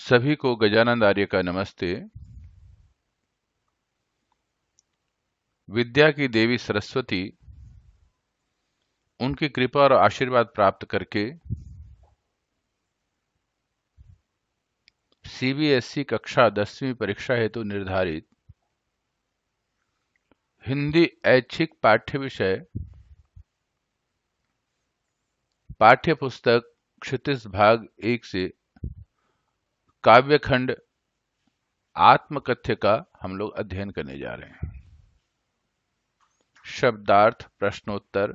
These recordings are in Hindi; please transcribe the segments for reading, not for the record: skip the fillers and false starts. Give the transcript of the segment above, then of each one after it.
सभी को गजानंद आर्य का नमस्ते। विद्या की देवी सरस्वती, उनकी कृपा और आशीर्वाद प्राप्त करके सीबीएसई कक्षा 10वीं परीक्षा हेतु निर्धारित हिंदी ऐच्छिक पाठ्य विषय पाठ्य पुस्तक क्षितिज भाग 1 से काव्यखंड आत्मकथ्य का हम लोग अध्ययन करने जा रहे हैं। शब्दार्थ, प्रश्नोत्तर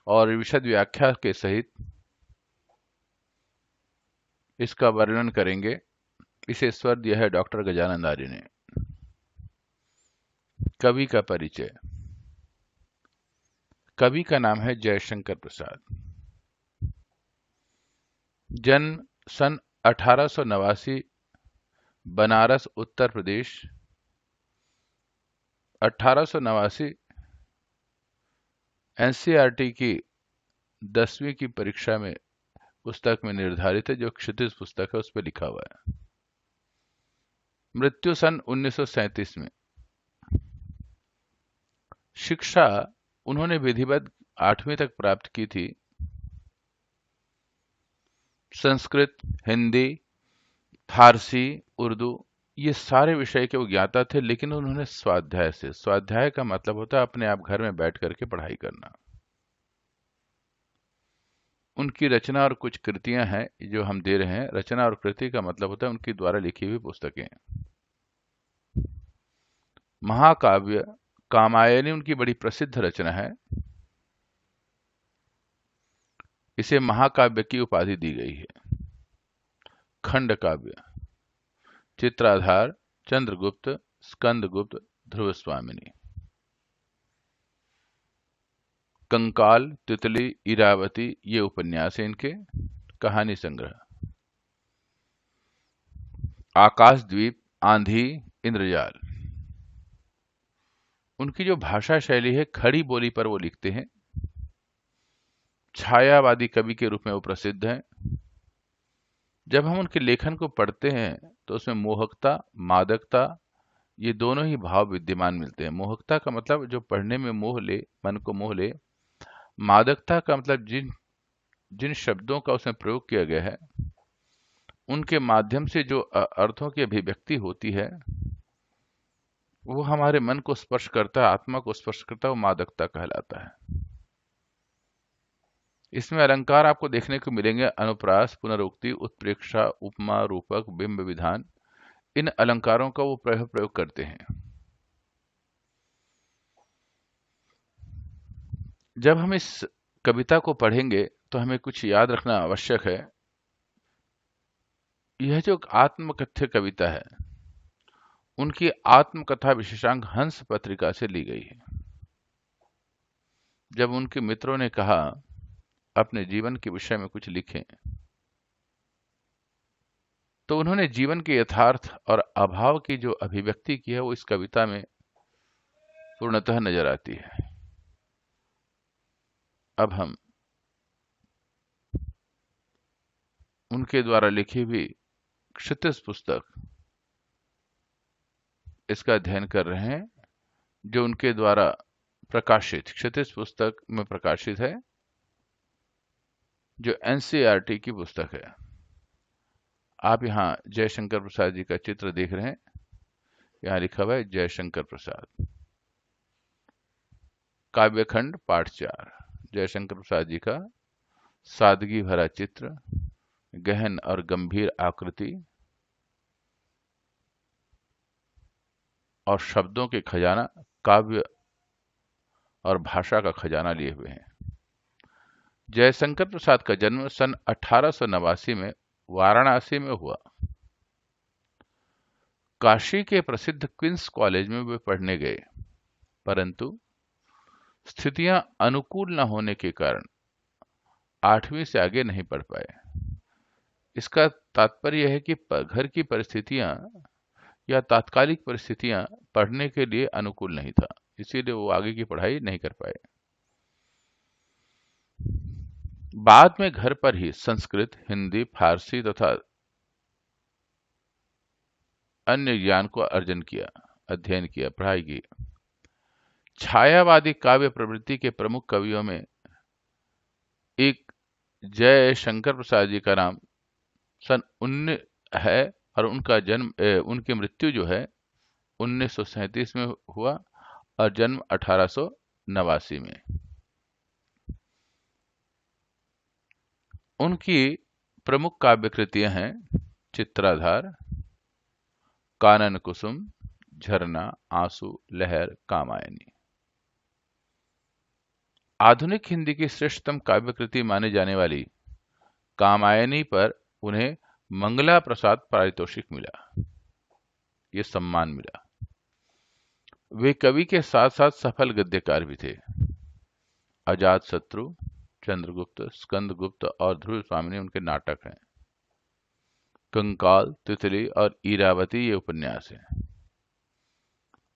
और विशद व्याख्या के सहित इसका वर्णन करेंगे। इसे स्वर दिया है डॉक्टर गजानंद आर्य ने। कवि का परिचय। कवि का नाम है जयशंकर प्रसाद। जन्म सन 1889, बनारस उत्तर प्रदेश। 1889 एनसीईआरटी की 10वीं की परीक्षा में पुस्तक में निर्धारित है, जो क्षितिज पुस्तक है उस पर लिखा हुआ है। मृत्यु सन 1937 में। शिक्षा उन्होंने विधिवत 8वीं तक प्राप्त की थी। संस्कृत, हिंदी, फारसी, उर्दू ये सारे विषय के वो ज्ञाता थे, लेकिन उन्होंने स्वाध्याय से, स्वाध्याय का मतलब होता है अपने आप घर में बैठ करके पढ़ाई करना। उनकी रचना और कुछ कृतियां हैं जो हम दे रहे हैं। रचना और कृति का मतलब होता है उनकी द्वारा लिखी हुई पुस्तकें। महाकाव्य कामायनी उनकी बड़ी प्रसिद्ध रचना है। इसे महाकाव्य की उपाधि दी गई है। खंड काव्य चित्राधार, चंद्रगुप्त, स्कंदगुप्त, ध्रुवस्वामिनी। कंकाल, तितली, इरावती ये उपन्यास है इनके। कहानी संग्रह। आकाशद्वीप, आंधी, इंद्रजाल। उनकी जो भाषा शैली है, खड़ी बोली पर वो लिखते हैं। छायावादी कवि के रूप में वो प्रसिद्ध हैं। जब हम उनके लेखन को पढ़ते हैं तो उसमें मोहकता, मादकता ये दोनों ही भाव विद्यमान मिलते हैं। मोहकता का मतलब जो पढ़ने में मोह ले, मन को मोह ले। मादकता का मतलब जिन जिन शब्दों का उसमें प्रयोग किया गया है उनके माध्यम से जो अर्थों की अभिव्यक्ति होती है वो हमारे मन को स्पर्श करता है, आत्मा को स्पर्श करता है, वो मादकता कहलाता है। इसमें अलंकार आपको देखने को मिलेंगे। अनुप्रास, पुनरुक्ति, उत्प्रेक्षा, उपमा, रूपक, बिंब विधान। इन अलंकारों का वो प्रयोग करते हैं। जब हम इस कविता को पढ़ेंगे तो हमें कुछ याद रखना आवश्यक है। यह जो आत्मकथ्य कविता है, उनकी आत्मकथा विशेषांक हंस पत्रिका से ली गई है। जब उनके मित्रों ने कहा अपने जीवन के विषय में कुछ लिखें, तो उन्होंने जीवन के यथार्थ और अभाव की जो अभिव्यक्ति की है वो इस कविता में पूर्णतः नजर आती है। अब हम उनके द्वारा लिखी हुई क्षितिज पुस्तक इसका अध्ययन कर रहे हैं, जो उनके द्वारा प्रकाशित क्षितिज पुस्तक में प्रकाशित है, जो एनसीईआरटी की पुस्तक है। आप यहाँ जयशंकर प्रसाद जी का चित्र देख रहे हैं। यहाँ लिखा हुआ है जयशंकर प्रसाद। काव्यखंड पाठ 4। जयशंकर प्रसाद जी का सादगी भरा चित्र, गहन और गंभीर आकृति और शब्दों के खजाना, काव्य और भाषा का खजाना लिए हुए हैं। जयशंकर प्रसाद का जन्म सन 1889 में वाराणसी में हुआ। काशी के प्रसिद्ध क्वींस कॉलेज में वे पढ़ने गए, परंतु स्थितियां अनुकूल न होने के कारण 8वीं से आगे नहीं पढ़ पाए। इसका तात्पर्य है कि घर की परिस्थितियां या तात्कालिक परिस्थितियां पढ़ने के लिए अनुकूल नहीं था, इसीलिए वो आगे की पढ़ाई नहीं कर पाए। बाद में घर पर ही संस्कृत, हिंदी, फारसी तथा अन्य ज्ञान को अर्जन किया, अध्ययन किया, पढ़ाई की। छायावादी काव्य प्रवृत्ति के प्रमुख कवियों में एक जय शंकर प्रसाद जी का नाम सन 19 है, और उनका जन्म उनकी मृत्यु जो है 1937 में हुआ और जन्म 1889 में। उनकी प्रमुख काव्य कृतियां हैं चित्राधार, कानन कुसुम, झरना, आंसू, लहर, कामायनी। आधुनिक हिंदी की श्रेष्ठतम काव्य कृति माने जाने वाली कामायनी पर उन्हें मंगला प्रसाद पारितोषिक मिला, ये सम्मान मिला। वे कवि के साथ साथ सफल गद्यकार भी थे। अजात शत्रु, चंद्रगुप्त, स्कंदगुप्त और ध्रुव स्वामिनी उनके नाटक हैं। कंकाल, तितली और ईरावती ये उपन्यास हैं।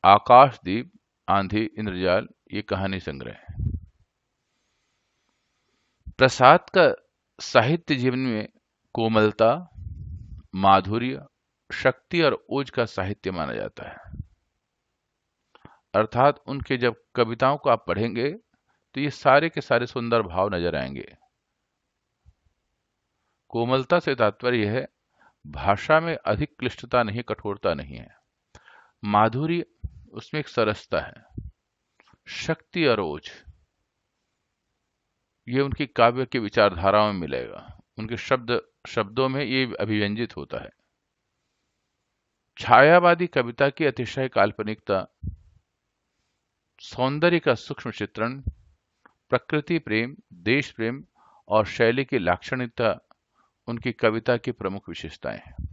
आकाशदीप, आंधी, इंद्रजाल ये कहानी संग्रह है। प्रसाद का साहित्य जीवन में कोमलता, माधुर्य, शक्ति और ओज का साहित्य माना जाता है। अर्थात उनके जब कविताओं को आप पढ़ेंगे तो ये सारे के सारे सुंदर भाव नजर आएंगे। कोमलता से तात्पर्य यह है भाषा में अधिक क्लिष्टता नहीं, कठोरता नहीं है। माधुर्य, उसमें एक सरसता है। शक्ति और ओज, ये उनकी काव्य की विचारधाराओं में मिलेगा। उनके शब्दों में ये अभिव्यंजित होता है। छायावादी कविता की अतिशय काल्पनिकता, सौंदर्य का सूक्ष्म चित्रण, प्रकृति प्रेम, देश प्रेम और शैली की लाक्षणिकता उनकी कविता की प्रमुख विशेषताएं हैं।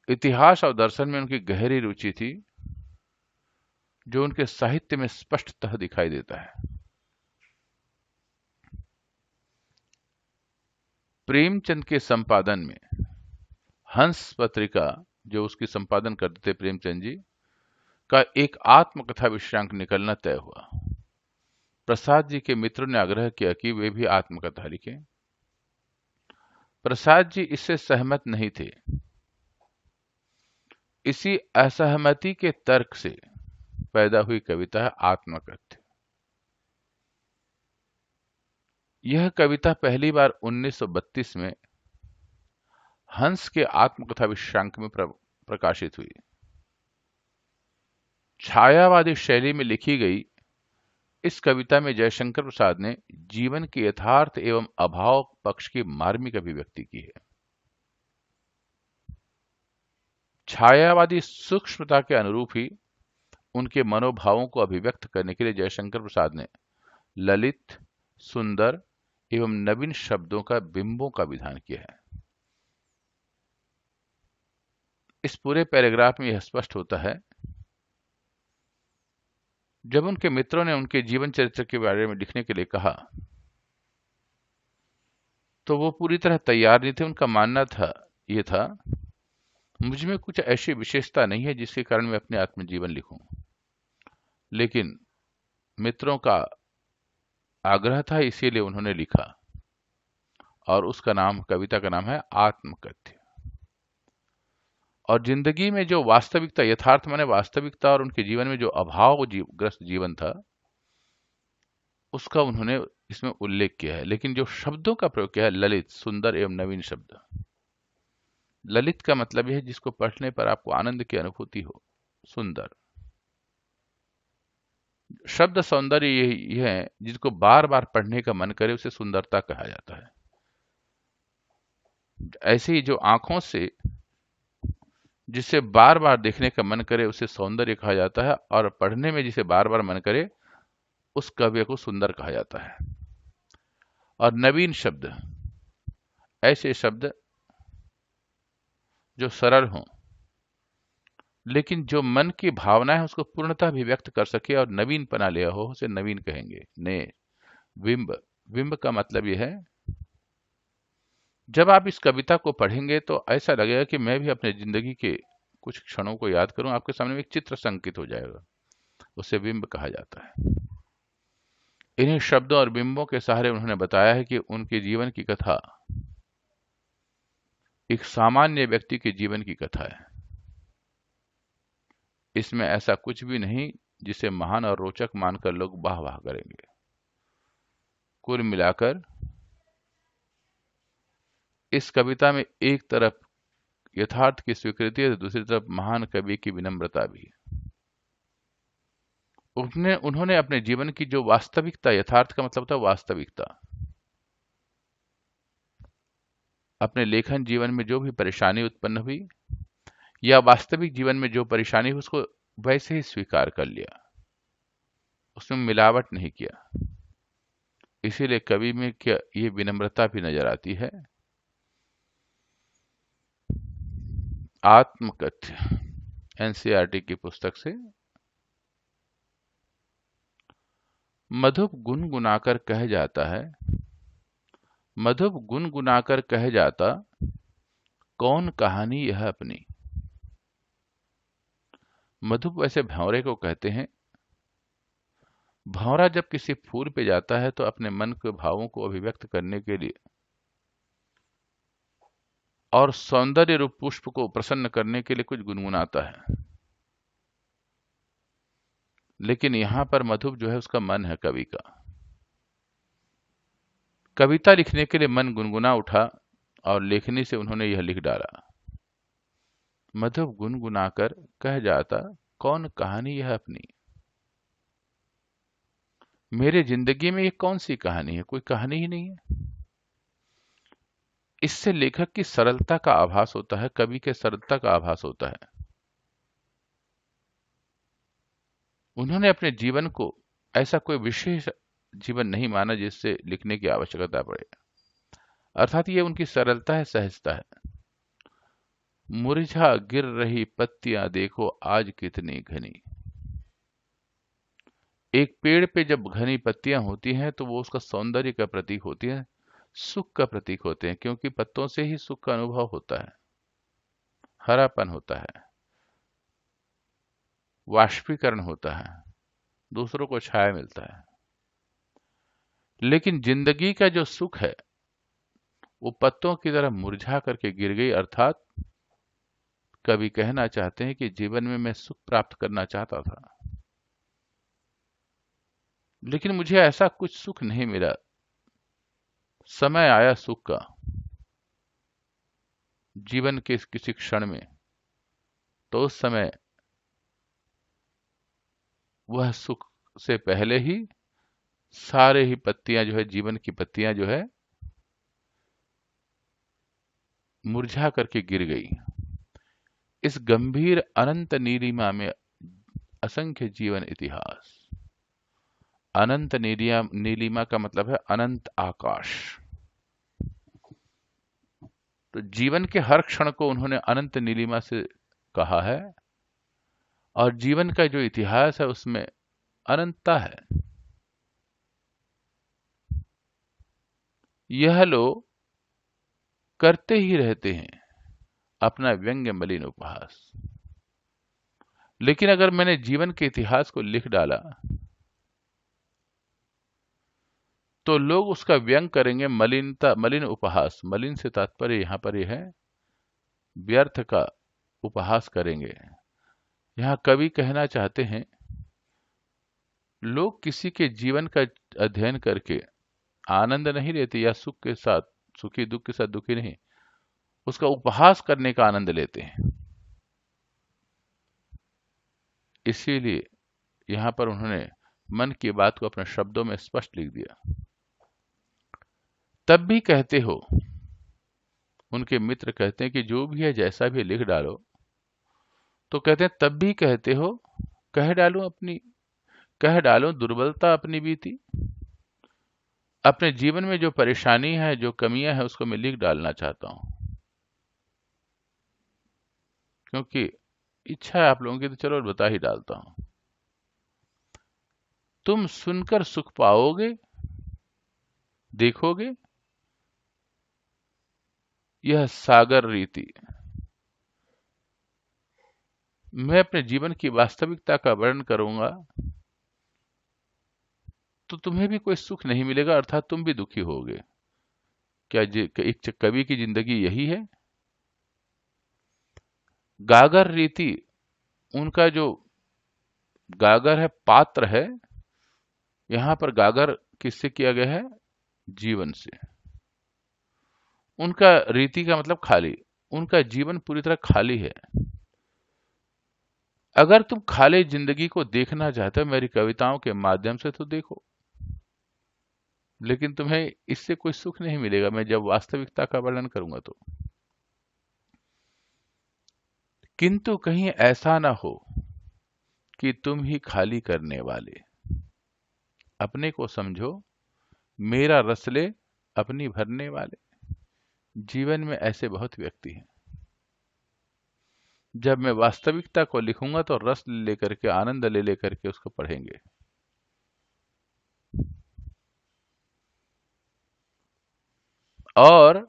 इतिहास और दर्शन में उनकी गहरी रुचि थी, जो उनके साहित्य में स्पष्टतः दिखाई देता है। प्रेमचंद के संपादन में हंस पत्रिका, जो उसकी संपादन करते थे प्रेमचंद जी, का एक आत्मकथा विषयांक निकलना तय हुआ। प्रसाद जी के मित्रों ने आग्रह किया कि वे भी आत्मकथा लिखें। प्रसाद जी इससे सहमत नहीं थे। इसी असहमति के तर्क से पैदा हुई कविता है आत्मकथ्य। यह कविता पहली बार 1932 में हंस के आत्मकथा विषयांक में प्रकाशित हुई। छायावादी शैली में लिखी गई इस कविता में जयशंकर प्रसाद ने जीवन के यथार्थ एवं अभाव पक्ष की मार्मिक अभिव्यक्ति की है। छायावादी सूक्ष्मता के अनुरूप ही उनके मनोभावों को अभिव्यक्त करने के लिए जयशंकर प्रसाद ने ललित, सुंदर एवं नवीन शब्दों का, बिंबों का विधान किया है। इस पूरे पैराग्राफ में यह स्पष्ट होता है, जब उनके मित्रों ने उनके जीवन चरित्र के बारे में लिखने के लिए कहा तो वो पूरी तरह तैयार नहीं थे। उनका मानना ये था मुझ में कुछ ऐसी विशेषता नहीं है जिसके कारण मैं अपने आत्मजीवन लिखूं, लेकिन मित्रों का आग्रह था, इसीलिए उन्होंने लिखा, और उसका नाम, कविता का नाम है आत्मकथ्य। और जिंदगी में जो वास्तविकता, यथार्थ माने वास्तविकता, और उनके जीवन में जो अभाव ग्रस्त जीवन था उसका उन्होंने इसमें उल्लेख किया है। लेकिन जो शब्दों का प्रयोग किया है, ललित, सुंदर एवं नवीन शब्द। ललित का मतलब यह है जिसको पढ़ने पर आपको आनंद की अनुभूति हो। सुंदर शब्द, सौंदर्य यह है जिसको बार बार पढ़ने का मन करे, उसे सुंदरता कहा जाता है। ऐसे ही जो आंखों से जिसे बार बार देखने का मन करे उसे सौंदर्य कहा जाता है, और पढ़ने में जिसे बार बार मन करे उस काव्य को सुंदर कहा जाता है। और नवीन शब्द, ऐसे शब्द जो सरल हों लेकिन जो मन की भावना है उसको पूर्णतः अभिव्यक्त कर सके और नवीन पना लिया हो, उसे नवीन कहेंगे। नए, बिंब, बिंब का मतलब यह है जब आप इस कविता को पढ़ेंगे तो ऐसा लगेगा कि मैं भी अपने जिंदगी के कुछ क्षणों को याद करूं, आपके सामने एक चित्र संकित हो जाएगा, उसे बिंब कहा जाता है। इन्हीं शब्दों और बिंबों के सहारे उन्होंने बताया है कि उनके जीवन की कथा एक सामान्य व्यक्ति के जीवन की कथा है। इसमें ऐसा कुछ भी नहीं जिसे महान और रोचक मानकर लोग वाह वाह करेंगे। कुल मिलाकर इस कविता में एक तरफ यथार्थ की स्वीकृति है तो दूसरी तरफ महान कवि की विनम्रता भी है। उन्होंने अपने जीवन की जो वास्तविकता, यथार्थ का मतलब था वास्तविकता, अपने लेखन जीवन में जो भी परेशानी उत्पन्न हुई या वास्तविक जीवन में जो परेशानी हुई उसको वैसे ही स्वीकार कर लिया, उसमें मिलावट नहीं किया। इसीलिए कवि में क्या ये विनम्रता भी नजर आती है। आत्मकथ्य एनसीईआरटी की पुस्तक से। मधुप गुनगुनाकर कह जाता है, मधुप गुनगुनाकर कह जाता, कौन कहानी यह अपनी। मधुप वैसे भंवरे को कहते हैं। भंवरा जब किसी फूल पे जाता है तो अपने मन के भावों को अभिव्यक्त करने के लिए और सौंदर्य रूप पुष्प को प्रसन्न करने के लिए कुछ गुनगुनाता है। लेकिन यहां पर मधुप जो है उसका मन है कवि का। कविता लिखने के लिए मन गुनगुना उठा और लेखनी से उन्होंने यह लिख डाला, मधुप गुनगुनाकर कह जाता, कौन कहानी यह अपनी। मेरे जिंदगी में ये कौन सी कहानी है, कोई कहानी ही नहीं है। इससे लेखक की सरलता का आभास होता है, कवि के सरलता का आभास होता है। उन्होंने अपने जीवन को ऐसा कोई विशेष जीवन नहीं माना जिससे लिखने की आवश्यकता पड़े, अर्थात ये उनकी सरलता है, सहजता है। मुरझा गिर रही पत्तियां देखो आज कितनी घनी। एक पेड़ पे जब घनी पत्तियां होती हैं तो वो उसका सौंदर्य का प्रतीक होती है, सुख का प्रतीक होते हैं, क्योंकि पत्तों से ही सुख का अनुभव होता है, हरापन होता है, वाष्पीकरण होता है, दूसरों को छाया मिलता है। लेकिन जिंदगी का जो सुख है वो पत्तों की तरह मुरझा करके गिर गई, अर्थात कवि कहना चाहते हैं कि जीवन में मैं सुख प्राप्त करना चाहता था लेकिन मुझे ऐसा कुछ सुख नहीं मिला। समय आया सुख का जीवन के किसी क्षण में, तो उस समय वह सुख से पहले ही सारे ही पत्तियां जो है, जीवन की पत्तियां जो है मुरझा करके गिर गई। इस गंभीर अनंत नीलिमा में असंख्य जीवन इतिहास। अनंत नीलिमा का मतलब है अनंत आकाश। तो जीवन के हर क्षण को उन्होंने अनंत नीलिमा से कहा है और जीवन का जो इतिहास है उसमें अनंतता है। यह लोग करते ही रहते हैं अपना व्यंग्य मलिन उपहास। लेकिन अगर मैंने जीवन के इतिहास को लिख डाला तो लोग उसका व्यंग करेंगे, मलिनता, मलिन उपहास। मलिन से तात्पर्य यहां पर यह है व्यर्थ का उपहास करेंगे। यहां कवि कहना चाहते हैं लोग किसी के जीवन का अध्ययन करके आनंद नहीं लेते, या सुख के साथ सुखी, दुख के साथ दुखी नहीं, उसका उपहास करने का आनंद लेते हैं। इसीलिए यहां पर उन्होंने मन की बात को अपने शब्दों में स्पष्ट लिख दिया। तब भी कहते हो, उनके मित्र कहते हैं कि जो भी है जैसा भी लिख डालो, तो कहते हैं तब भी कहते हो, कह डालो दुर्बलता अपनी बीती। अपने जीवन में जो परेशानी है, जो कमियां हैं, उसको मैं लिख डालना चाहता हूं, क्योंकि इच्छा है आप लोगों की, तो चलो बता ही डालता हूं। तुम सुनकर सुख पाओगे, देखोगे यह सागर रीति। मैं अपने जीवन की वास्तविकता का वर्णन करूंगा तो तुम्हें भी कोई सुख नहीं मिलेगा, अर्थात तुम भी दुखी होगे। क्या एक कवि की जिंदगी यही है? गागर रीति उनका जो गागर है, पात्र है। यहां पर गागर किससे किया गया है? जीवन से। उनका रीति का मतलब खाली, उनका जीवन पूरी तरह खाली है। अगर तुम खाली जिंदगी को देखना चाहते हो मेरी कविताओं के माध्यम से तो देखो, लेकिन तुम्हें इससे कोई सुख नहीं मिलेगा मैं जब वास्तविकता का वर्णन करूंगा तो। किंतु कहीं ऐसा ना हो कि तुम ही खाली करने वाले, अपने को समझो मेरा रस ले अपनी भरने वाले। जीवन में ऐसे बहुत व्यक्ति हैं। जब मैं वास्तविकता को लिखूंगा तो रस लेकर के, आनंद ले लेकर के उसको पढ़ेंगे। और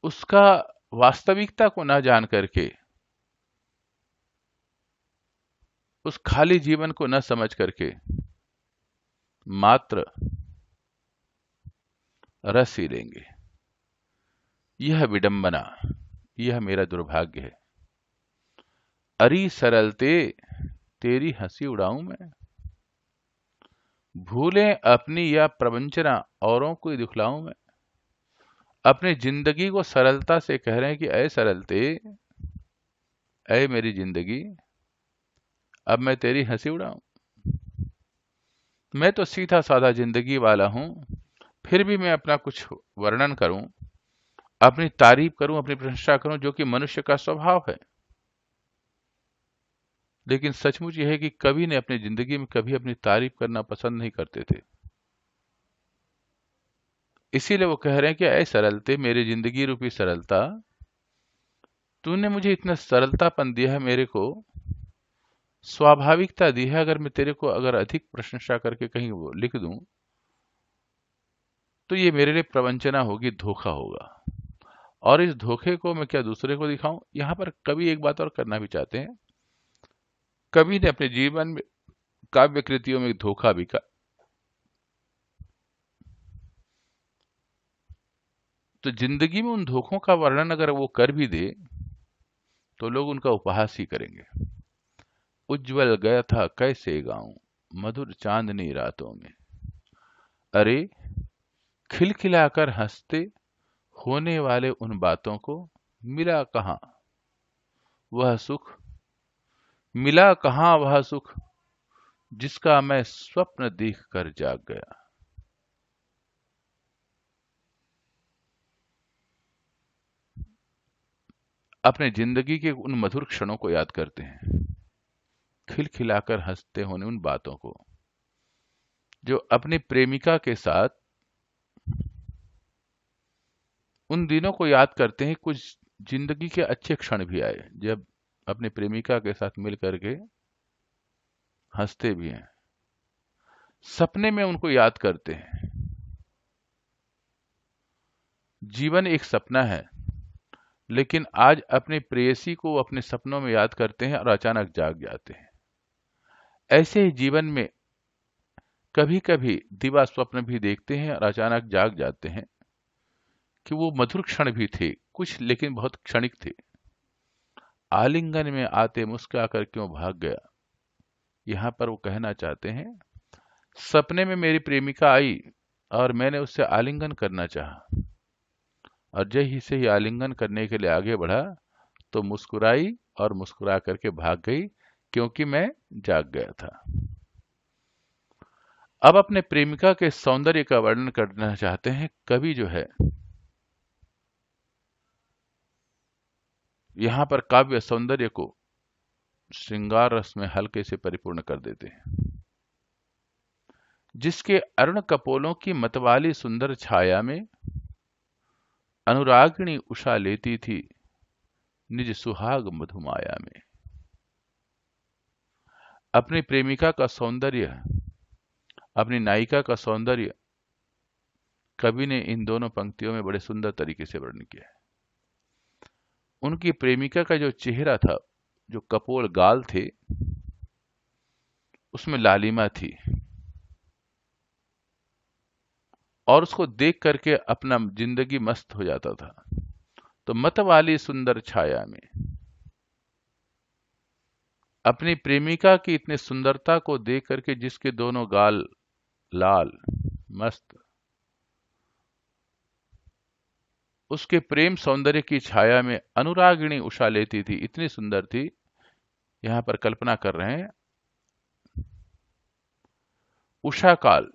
उसका वास्तविकता को ना जान करके, उस खाली जीवन को न समझ करके मात्र रस ही लेंगे। यह विडंबना, यह मेरा दुर्भाग्य है। अरी सरलते तेरी हंसी उड़ाऊं मैं, भूलें अपनी या प्रवंचना औरों को दिखलाऊं मैं। अपनी जिंदगी को सरलता से कह रहे हैं कि ऐ सरलते, ऐ मेरी जिंदगी, अब मैं तेरी हंसी उड़ाऊं। मैं तो सीधा साधा जिंदगी वाला हूं, फिर भी मैं अपना कुछ वर्णन करूं, अपनी तारीफ करूं, अपनी प्रशंसा करूं, जो कि मनुष्य का स्वभाव है। लेकिन सचमुच यह है कि कवि ने अपनी जिंदगी में कभी अपनी तारीफ करना पसंद नहीं करते थे। इसीलिए वो कह रहे हैं कि ऐ सरलते, मेरी जिंदगी रूपी सरलता, तूने मुझे इतना सरलतापन दिया है, मेरे को स्वाभाविकता दी है। अगर मैं तेरे को अगर अधिक प्रशंसा करके कहीं वो लिख दूं तो ये मेरे लिए प्रवंचना होगी, धोखा होगा। और इस धोखे को मैं क्या दूसरे को दिखाऊं? यहां पर कवि एक बात और करना भी चाहते हैं। कवि ने अपने जीवन में काव्य कृतियों में धोखा भी का, तो जिंदगी में उन धोखों का वर्णन अगर वो कर भी दे तो लोग उनका उपहास ही करेंगे। उज्जवल गया था कैसे गाऊं मधुर चांदनी रातों में, अरे खिलखिलाकर हंसते होने वाले उन बातों को मिला कहां वह सुख, मिला कहां वह सुख जिसका मैं स्वप्न देख कर जाग गया। अपने जिंदगी के उन मधुर क्षणों को याद करते हैं, खिलखिलाकर हंसते होने उन बातों को, जो अपनी प्रेमिका के साथ उन दिनों को याद करते हैं। कुछ जिंदगी के अच्छे क्षण भी आए जब अपने प्रेमिका के साथ मिल करके हंसते भी हैं, सपने में उनको याद करते हैं। जीवन एक सपना है, लेकिन आज अपने प्रेयसी को अपने सपनों में याद करते हैं और अचानक जाग जाते हैं। ऐसे ही जीवन में कभी कभी दिवा स्वप्न भी देखते हैं और अचानक जाग जाते हैं कि वो मधुर क्षण भी थे कुछ, लेकिन बहुत क्षणिक थे। आलिंगन में आते मुस्कुराकर क्यों भाग गया, यहां पर वो कहना चाहते हैं सपने में मेरी प्रेमिका आई और मैंने उससे आलिंगन करना चाहा, और जय ही से ही आलिंगन करने के लिए आगे बढ़ा तो मुस्कुराई और मुस्कुरा करके भाग गई, क्योंकि मैं जाग गया था। अब अपने प्रेमिका के सौंदर्य का वर्णन करना चाहते हैं कवि जो है। यहां पर काव्य सौंदर्य को श्रृंगार रस में हल्के से परिपूर्ण कर देते हैं। जिसके अरुण कपोलों की मतवाली सुंदर छाया में अनुरागिणी उषा लेती थी निज सुहाग मधुमाया में। अपनी प्रेमिका का सौंदर्य, अपनी नायिका का सौंदर्य कवि ने इन दोनों पंक्तियों में बड़े सुंदर तरीके से वर्णन किया है। उनकी प्रेमिका का जो चेहरा था, जो कपोल गाल थे, उसमें लालिमा थी, और उसको देख करके अपना जिंदगी मस्त हो जाता था। तो मत वाली सुंदर छाया में, अपनी प्रेमिका की इतनी सुंदरता को देख करके, जिसके दोनों गाल लाल मस्त, उसके प्रेम सौंदर्य की छाया में अनुरागिणी उषा लेती थी, इतनी सुंदर थी। यहां पर कल्पना कर रहे हैं, उषा काल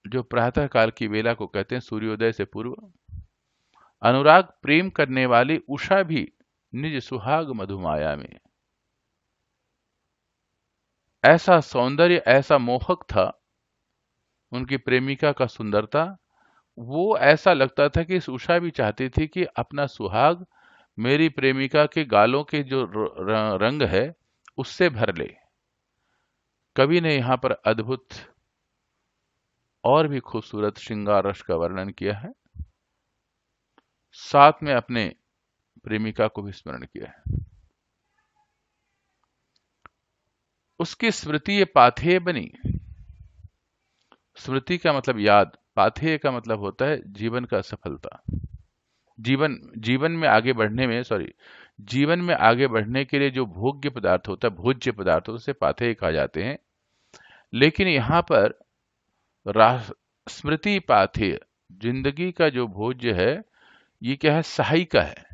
जो प्रातः काल की वेला को कहते हैं, सूर्योदय से पूर्व, अनुराग प्रेम करने वाली उषा भी निज सुहाग मधुमाया में, ऐसा सौंदर्य, ऐसा मोहक था उनकी प्रेमिका का सुंदरता। वो ऐसा लगता था कि इस उषा भी चाहती थी कि अपना सुहाग मेरी प्रेमिका के गालों के जो रंग है उससे भर ले। कवि ने यहाँ पर अद्भुत और भी खूबसूरत श्रृंगार रस का वर्णन किया है, साथ में अपने प्रेमिका को भी स्मरण किया है। उसकी स्मृति ये पाथेय बनी। स्मृति का मतलब याद, पाथेय का मतलब होता है जीवन का सफलता। जीवन जीवन में आगे बढ़ने में, सॉरी, जीवन में आगे बढ़ने के लिए जो भोग्य पदार्थ होता है, भोज्य पदार्थ होता है, उसे पाथेय कहा जाते हैं। लेकिन यहाँ पर स्मृति पाथेय, जिंदगी का जो भोज्य है, ये क्या है? सहायिका है।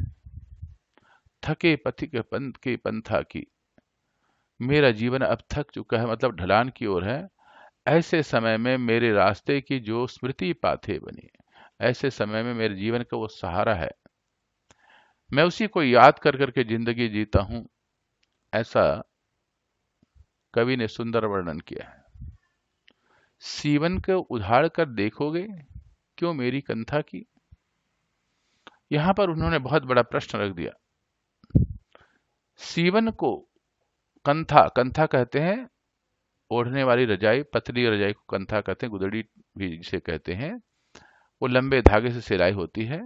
थके पथिक पंथ के पंथा की, मेरा जीवन अब थक चुका है, मतलब ढलान की ओर है। ऐसे समय में मेरे रास्ते की जो स्मृति पाथेय बनी, ऐसे समय में मेरे जीवन का वो सहारा है, मैं उसी को याद कर करके जिंदगी जीता हूं। ऐसा कवि ने सुंदर वर्णन किया है। सीवन को उधार कर देखोगे क्यों मेरी कंथा की। यहां पर उन्होंने बहुत बड़ा प्रश्न रख दिया। सीवन को, कंथा, कंथा कहते हैं ओढ़ने वाली रजाई, पतली रजाई को कंथा कहते हैं, गुदड़ी भी जिसे कहते हैं। वो लंबे धागे से सिलाई होती है।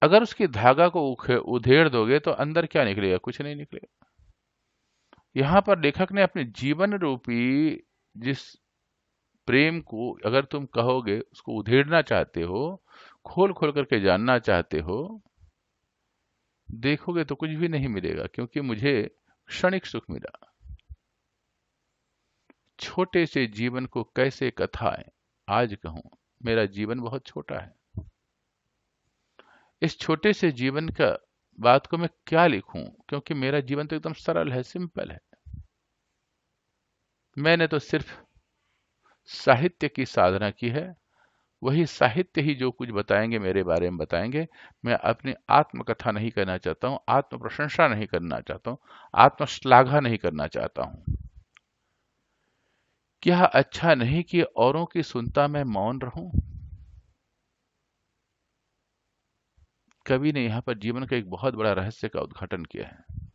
अगर उसकी धागा को उधेड़ दोगे तो अंदर क्या निकलेगा? कुछ नहीं निकलेगा। यहां पर लेखक ने अपने जीवन रूपी जिस प्रेम को अगर तुम कहोगे, उसको उधेड़ना चाहते हो, खोल खोल करके जानना चाहते हो, देखोगे तो कुछ भी नहीं मिलेगा, क्योंकि मुझे क्षणिक सुख मिला। छोटे से जीवन को कैसे कथाएं आज कहूं, मेरा जीवन बहुत छोटा है। इस छोटे से जीवन का बात को मैं क्या लिखूं, क्योंकि मेरा जीवन तो एकदम सरल है, सिंपल है। मैंने तो सिर्फ साहित्य की साधना की है। वही साहित्य ही जो कुछ बताएंगे मेरे बारे में बताएंगे। मैं अपनी आत्मकथा नहीं करना चाहता हूं, आत्म प्रशंसा नहीं करना चाहता हूं, आत्मश्लाघा नहीं करना चाहता हूं। क्या अच्छा नहीं कि औरों की सुनता मैं मौन रहूं। कवि ने यहां पर जीवन का एक बहुत बड़ा रहस्य का उद्घाटन किया है।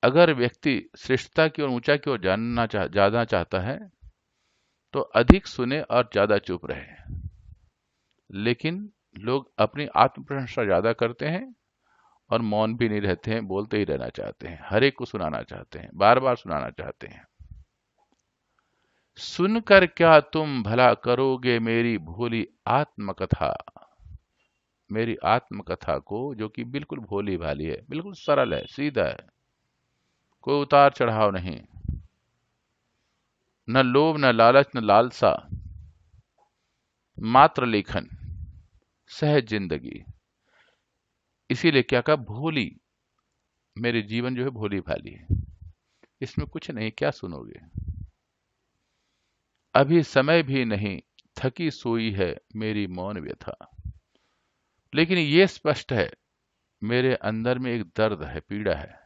अगर व्यक्ति श्रेष्ठता की ओर, ऊंचा की ओर जानना चाहता है तो अधिक सुने और ज्यादा चुप रहे। लेकिन लोग अपनी आत्म प्रशंसा ज्यादा करते हैं और मौन भी नहीं रहते हैं, बोलते ही रहना चाहते हैं, हर एक को सुनाना चाहते हैं, बार बार सुनाना चाहते हैं। सुनकर क्या तुम भला करोगे मेरी भोली आत्मकथा। मेरी आत्मकथा को, जो कि बिल्कुल भोली भाली है, बिल्कुल सरल है, सीधा है, कोई उतार चढ़ाव नहीं, न लोभ न लालच न लालसा, मात्र लेखन, सहज जिंदगी। इसीलिए क्या कहा? भोली। मेरे जीवन जो है भोली भाली है, इसमें कुछ नहीं, क्या सुनोगे। अभी समय भी नहीं, थकी सोई है मेरी मौन व्यथा। लेकिन ये स्पष्ट है, मेरे अंदर में एक दर्द है, पीड़ा है,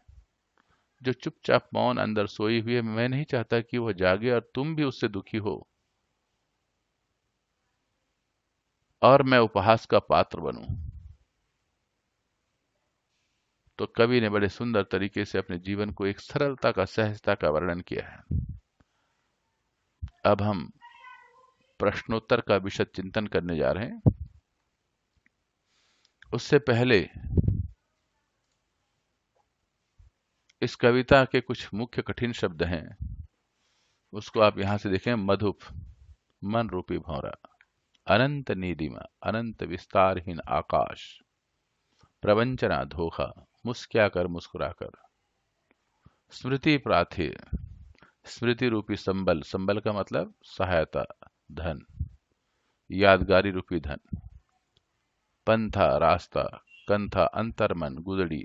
जो चुपचाप मौन अंदर सोई हुई है। मैं नहीं चाहता कि वह जागे और तुम भी उससे दुखी हो और मैं उपहास का पात्र बनूं। तो कवि ने बड़े सुंदर तरीके से अपने जीवन को एक सरलता का, सहजता का वर्णन किया है। अब हम प्रश्नोत्तर का विशद चिंतन करने जा रहे हैं। उससे पहले इस कविता के कुछ मुख्य कठिन शब्द हैं, उसको आप यहां से देखें। मधुप, मन रूपी भौरा, अनंत नीलिमा, अनंत विस्तारहीन आकाश, प्रवंचना धोखा, मुस्क्या कर मुस्कुराकर, स्मृति पाथेय, स्मृति रूपी संबल, संबल का मतलब सहायता, धन, यादगारी रूपी धन। पंथा रास्ता, कंथा अंतर्मन, गुदड़ी।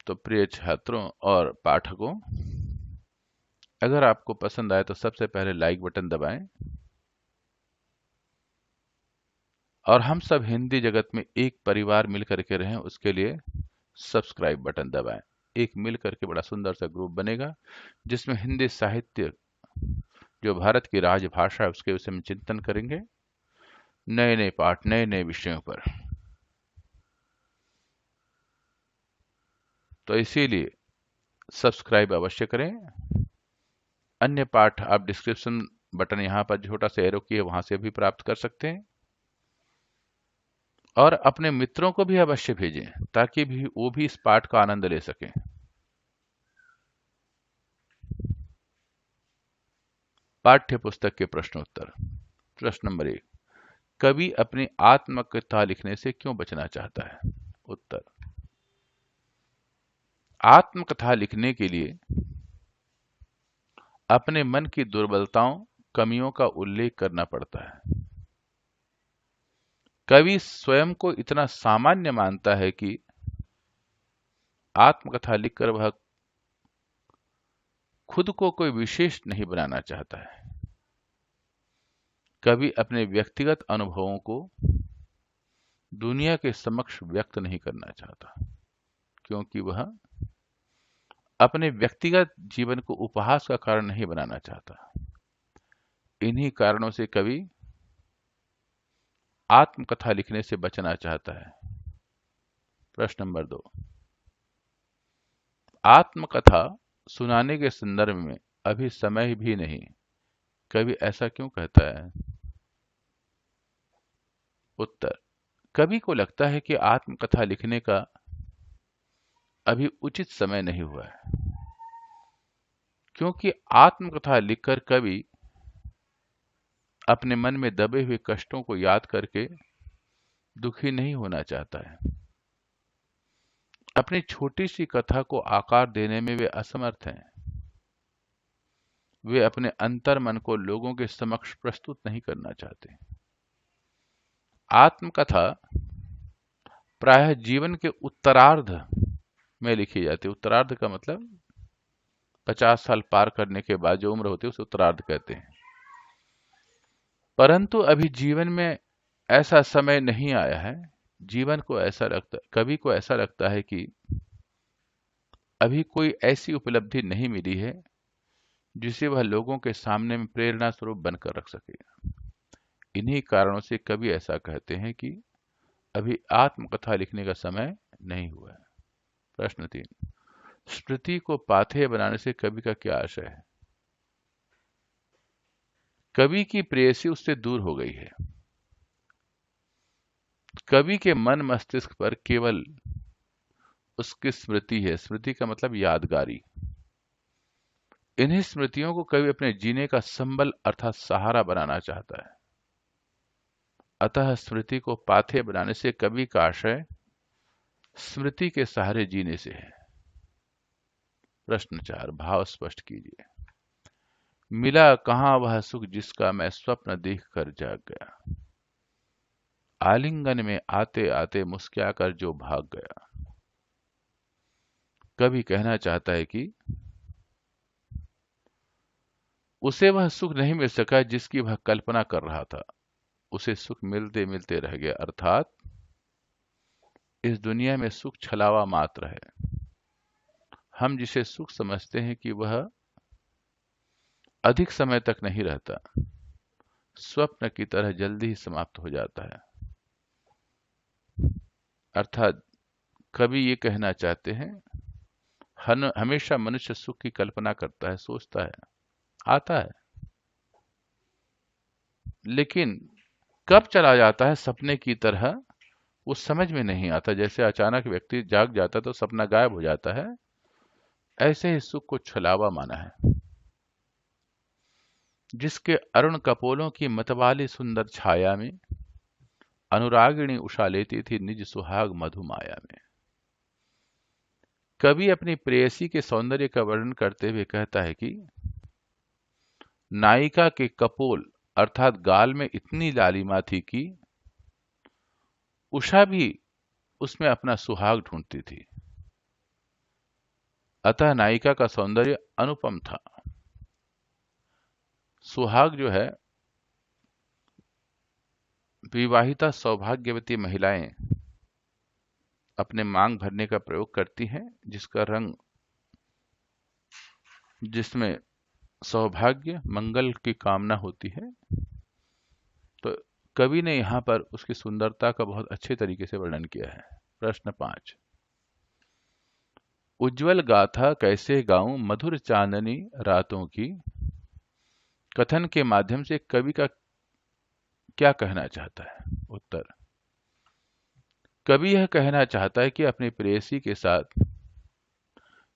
तो प्रिय छात्रों और पाठकों, अगर आपको पसंद आए तो सबसे पहले लाइक बटन दबाएं, और हम सब हिंदी जगत में एक परिवार मिल करके रहें उसके लिए सब्सक्राइब बटन दबाएं। एक मिल करके बड़ा सुंदर सा ग्रुप बनेगा जिसमें हिंदी साहित्य, जो भारत की राजभाषा है, उसके विषय में चिंतन करेंगे, नए नए पाठ, नए नए विषयों पर। तो इसीलिए सब्सक्राइब अवश्य करें। अन्य पाठ आप डिस्क्रिप्शन बटन यहाँ पर छोटा सा एरो की है, वहां से भी प्राप्त कर सकते हैं, और अपने मित्रों को भी अवश्य भेजें ताकि भी वो भी इस पाठ का आनंद ले सकें। पाठ्य पुस्तक के प्रश्नोत्तर। प्रश्न नंबर 1, कवि अपनी आत्मकथा लिखने से क्यों बचना चाहता है? उत्तर, आत्मकथा लिखने के लिए अपने मन की दुर्बलताओं, कमियों का उल्लेख करना पड़ता है। कवि स्वयं को इतना सामान्य मानता है कि आत्मकथा लिखकर वह खुद को कोई विशेष नहीं बनाना चाहता है। कवि अपने व्यक्तिगत अनुभवों को दुनिया के समक्ष व्यक्त नहीं करना चाहता, क्योंकि वह अपने व्यक्तिगत जीवन को उपहास का कारण नहीं बनाना चाहता। इन्हीं कारणों से कवि आत्मकथा लिखने से बचना चाहता है। प्रश्न नंबर 2, आत्मकथा सुनाने के संदर्भ में अभी समय भी नहीं, कवि ऐसा क्यों कहता है? उत्तर, कवि को लगता है कि आत्मकथा लिखने का अभी उचित समय नहीं हुआ है, क्योंकि आत्मकथा लिखकर कवि अपने मन में दबे हुए कष्टों को याद करके दुखी नहीं होना चाहता है। अपनी छोटी सी कथा को आकार देने में वे असमर्थ हैं। वे अपने अंतर मन को लोगों के समक्ष प्रस्तुत नहीं करना चाहते। आत्मकथा प्रायः जीवन के उत्तरार्ध में लिखी जाती है। उत्तरार्ध का मतलब 50 साल पार करने के बाद जो उम्र होती है उसे उत्तरार्ध कहते हैं। परंतु अभी जीवन में ऐसा समय नहीं आया है। जीवन को ऐसा लगता, कवि को ऐसा लगता है कि अभी कोई ऐसी उपलब्धि नहीं मिली है जिसे वह लोगों के सामने में प्रेरणा स्वरूप बनकर रख सके। इन्हीं कारणों से कवि ऐसा कहते हैं कि अभी आत्मकथा लिखने का समय नहीं हुआ है। प्रश्न 3, स्मृति को पाथेय बनाने से कवि का क्या आशय है? कवि की प्रेयसी उससे दूर हो गई है। कवि के मन मस्तिष्क पर केवल उसकी स्मृति है। स्मृति का मतलब यादगारी। इन्हीं स्मृतियों को कवि अपने जीने का संबल अर्थात सहारा बनाना चाहता है। अतः स्मृति को पाथेय बनाने से कवि का आशय स्मृति के सहारे जीने से है। प्रश्न 4, भाव स्पष्ट कीजिए। मिला कहां वह सुख जिसका मैं स्वप्न देखकर जाग गया, आलिंगन में आते आते मुस्कुराकर जो भाग गया। कवि कहना चाहता है कि उसे वह सुख नहीं मिल सका जिसकी वह कल्पना कर रहा था। उसे सुख मिलते मिलते रह गया, अर्थात इस दुनिया में सुख छलावा मात्र है। हम जिसे सुख समझते हैं कि वह अधिक समय तक नहीं रहता, स्वप्न की तरह जल्दी ही समाप्त हो जाता है। अर्थात कवि ये कहना चाहते हैं, हमेशा मनुष्य सुख की कल्पना करता है, सोचता है, आता है, लेकिन कब चला जाता है सपने की तरह वो समझ में नहीं आता। जैसे अचानक व्यक्ति जाग जाता है तो सपना गायब हो जाता है, ऐसे ही सुख को छलावा माना है। जिसके अरुण कपोलों की मतवाली सुंदर छाया में अनुरागिणी उषा लेती थी निज सुहाग मधुमाया में। कवि अपनी प्रेयसी के सौंदर्य का वर्णन करते हुए कहता है कि नायिका के कपोल अर्थात गाल में इतनी लालिमा थी कि उषा भी उसमें अपना सुहाग ढूंढती थी। अतः नायिका का सौंदर्य अनुपम था। सुहाग जो है, विवाहिता सौभाग्यवती महिलाएं अपने मांग भरने का प्रयोग करती हैं, जिसका रंग, जिसमें सौभाग्य मंगल की कामना होती है। तो कवि ने यहाँ पर उसकी सुंदरता का बहुत अच्छे तरीके से वर्णन किया है। प्रश्न 5, उज्जवल गाथा कैसे गाऊं मधुर चांदनी रातों की, कथन के माध्यम से कवि का क्या कहना चाहता है? उत्तर, कवि यह कहना चाहता है कि अपनी प्रेयसी के साथ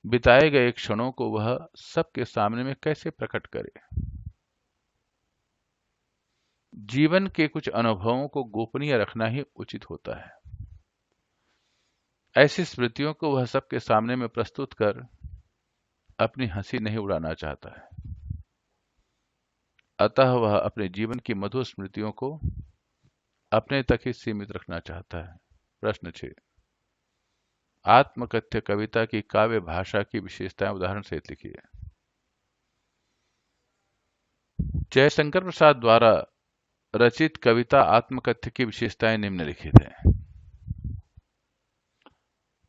बिताए गए क्षणों को वह सबके सामने में कैसे प्रकट करे। जीवन के कुछ अनुभवों को गोपनीय रखना ही उचित होता है। ऐसी स्मृतियों को वह सबके सामने में प्रस्तुत कर अपनी हंसी नहीं उड़ाना चाहता है। अतः वह अपने जीवन की मधुर स्मृतियों को अपने तक ही सीमित रखना चाहता है। प्रश्न 6, आत्मकथ्य कविता की काव्य भाषा की विशेषताएं उदाहरण सहित लिखिए। जयशंकर प्रसाद द्वारा रचित कविता आत्मकथ्य की विशेषताएं निम्नलिखित हैं।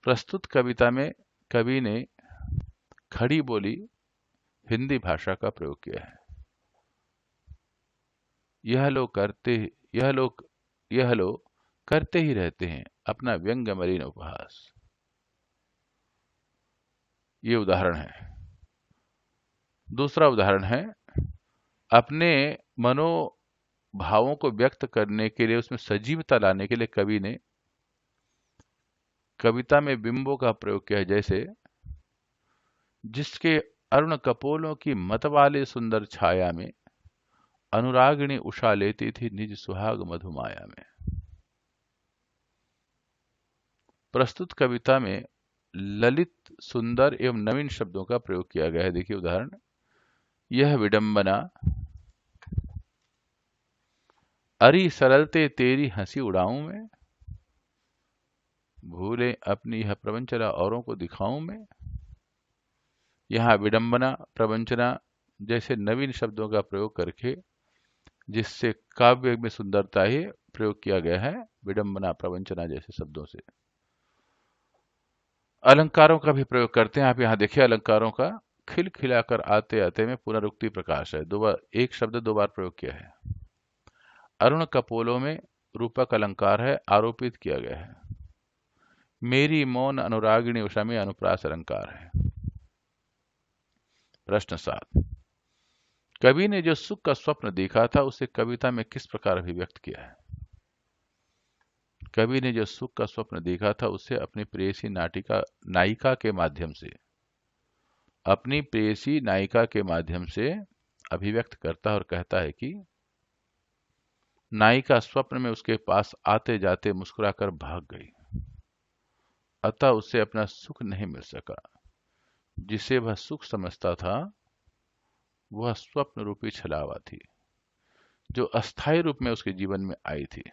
प्रस्तुत कविता में कवि ने खड़ी बोली हिंदी भाषा का प्रयोग किया है। यह लोग करते ही रहते हैं अपना व्यंग्य मलिन उपहास। ये उदाहरण है। दूसरा उदाहरण है, अपने मनोभावों को व्यक्त करने के लिए, उसमें सजीवता लाने के लिए कवि ने कविता में बिंबों का प्रयोग किया है। जैसे, जिसके अरुण कपोलों की मतवाले सुंदर छाया में अनुरागिणी उषा लेती थी निज सुहाग मधुमाया में। प्रस्तुत कविता में ललित, सुंदर एवं नवीन शब्दों का प्रयोग किया गया है। देखिए उदाहरण, यह विडंबना अरी सरलते तेरी हंसी उड़ाऊं मैं, भूले अपनी यह प्रवंचना औरों को दिखाऊं मैं। यहाँ विडंबना, प्रवंचना जैसे नवीन शब्दों का प्रयोग करके, जिससे काव्य में सुंदरता ही प्रयोग किया गया है, विडंबना, प्रवंचना जैसे शब्दों से। अलंकारों का भी प्रयोग करते हैं। आप यहाँ देखिए, अलंकारों का खिलखिलाकर आते आते में पुनरुक्ति प्रकाश है। एक शब्द 2 बार प्रयोग किया है। अरुण कपोलों में रूपक अलंकार है, आरोपित किया गया है। मेरी मौन अनुरागिणी उषा में अनुप्रास अलंकार है। प्रश्न 7, कवि ने जो सुख का स्वप्न देखा था उसे कविता में किस प्रकार अभिव्यक्त किया है? कवि ने जो सुख का स्वप्न देखा था उसे अपनी प्रेयसी नायिका के माध्यम से अभिव्यक्त करता है और कहता है कि नायिका स्वप्न में उसके पास आते जाते मुस्कुराकर भाग गई, अतः उसे अपना सुख नहीं मिल सका। जिसे वह सुख समझता था वह स्वप्न रूपी छलावा थी, जो अस्थायी रूप में उसके जीवन में आई थी।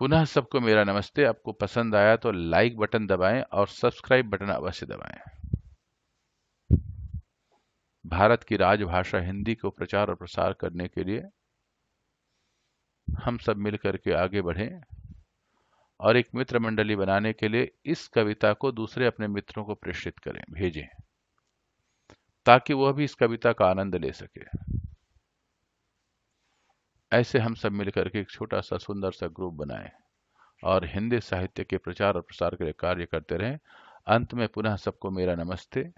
पुनः सबको मेरा नमस्ते। आपको पसंद आया तो लाइक बटन दबाएं और सब्सक्राइब बटन अवश्य दबाएं। भारत की राजभाषा हिंदी को प्रचार और प्रसार करने के लिए हम सब मिलकर के आगे बढ़ें और एक मित्र मंडली बनाने के लिए इस कविता को दूसरे अपने मित्रों को प्रेषित करें, भेजें, ताकि वह भी इस कविता का आनंद ले सके। ऐसे हम सब मिलकर के एक छोटा सा सुंदर सा ग्रुप बनाएं और हिंदी साहित्य के प्रचार और प्रसार के लिए कार्य करते रहें। अंत में पुनः सबको मेरा नमस्ते।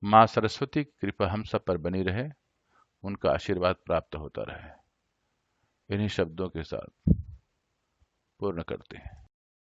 मां सरस्वती की कृपा हम सब पर बनी रहे, उनका आशीर्वाद प्राप्त होता रहे। इन्हीं शब्दों के साथ पूर्ण करते हैं।